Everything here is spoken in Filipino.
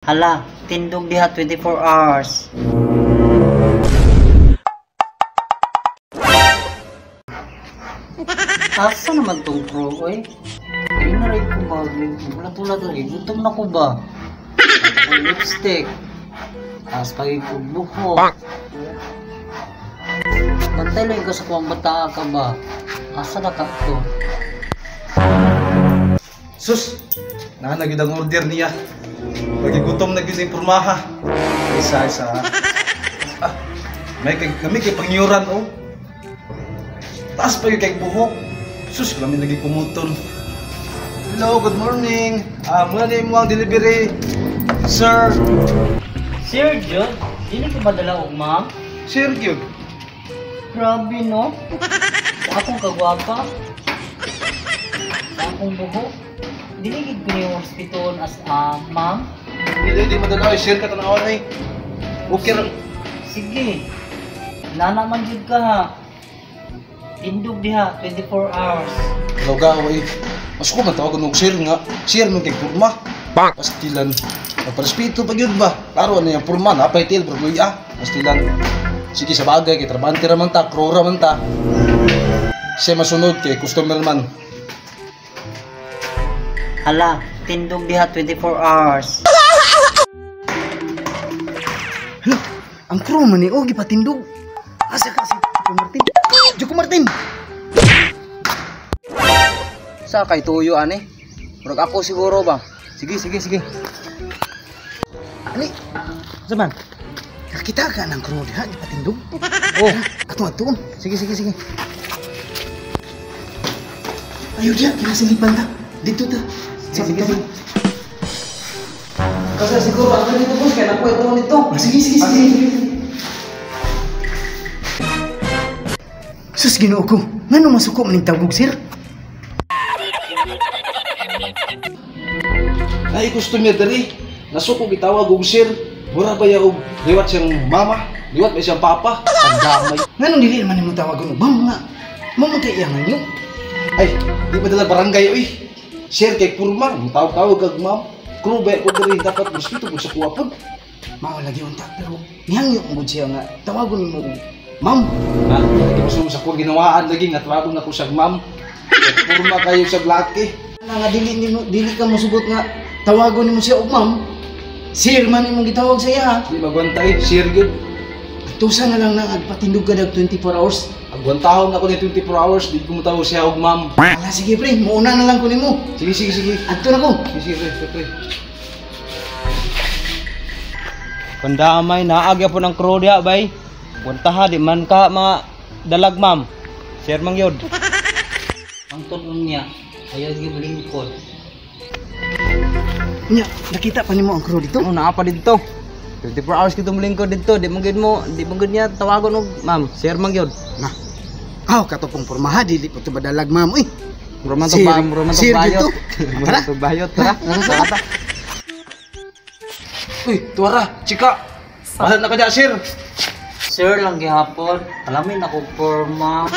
Hala, tindog diha 24 hours. Asa naman tong pro, oy? Ay naray ko ba? Bulat-bulat lagi. Gutom na ko ba? Ang lipstick. Tapos pagi ko buhok. Bantay lang ka sa kuwang bata ka ba? Asa na ka to? Sus! Nanagid ang order niya. Pagi gutom na gising pormaha. Isa-isa. Kami kay pangyuran oh. Taas pa yung kay buhok. Sus, kami lagi kumuton. Hello, good morning. Muna na yung mga delivery. Sir. Sir John, dili ko ba dala og ma'am? Sir, yun. Grabe no? Sa akong kagwapa. Sa akong buhok. Dili gid ko ni hospital as ma'am. Hindi madala. Sir ka tanawan eh. Okay lang. Sige. Nana man jud ka ha. Tindog diha 24 hours. Loga eh. Mas ko matawag ng sir nga. Sir man kay porma. Pastilan. Parespeto pag yun ba? Klaro na yung porma na. Paitil, berluya. Pastilan. Sige sa bagay. Kay trabante raman ta. Crew raman ta. Siya masunod kay customer man. Hala, tindog diha 24 hours. Hala, ang crew man ni Ogi patindog. Asa ka si Joko Martin? Joko Martin! Sa kay tuyo ani? Murag ako siguro ba? Sige. Ani? Zaman. Nakita ka ng crew diha di patindog? Oh, ato. Sige. Ayo dia, kira silipan ta. Dito ta. Sige. Kasi siguro ako dito boss, kaya nakuha ito nito. Sige. Sus, ginoo ko. Ngano masuko maning tawag, sir? Ay, customer dali. Nasuko gitawag og sir. Mura ba yaw liwat siyang mama? Liwat ba siyang papa? Ang damay. Ngano dili man nimo tawag og ma'am nga? Ma'am kay iyangan niyo. Ay, di ba dala barangay oy? Sir kay purma, tawag kag ma'am. Crew ba ko diri dapat respeto ko sa kuwapon. Mao lagi unta pero nihangyo mo siya nga tawagon nimo og ma'am. Lagi mo sa kuwang ginawaan lagi nga tawag na ko sa ma'am. Purma kayo sa laki. Nga dili ka mosugot nga tawagon nimo siya og ma'am. Sir man imong gitawag sa iya ha. Di magwantay, sir gyud. Tusa na lang nang agpatindog ka dag 24 hours. Agwantahon ako ni 24 hours, di ko matawag siya og ma'am. Ala sige pre, muuna na lang ko nimo. Sige. Adto na ko. Sige, pre. Pandamay naagya po ng crew diha bay. Puntaha di man ka mga dalag ma'am. Sir mang yod. Ang tulong niya, ayaw gyud lingkod. Nya, nakita pa nimo ang crew dito? Oh, naa pa dito. 24 hours kita mulingkod dito. Di man gid niya tawagon og ma'am. Sir mang yod. Nah. Aw katopong pormaha dili pa to badalag ma'am oy. Mura man to bayot. Mura to bayot tara. Tara. Uy, tuwara, chika. Mahal na ka dyan, sir. Sir lang gihapon, alamin ako porma.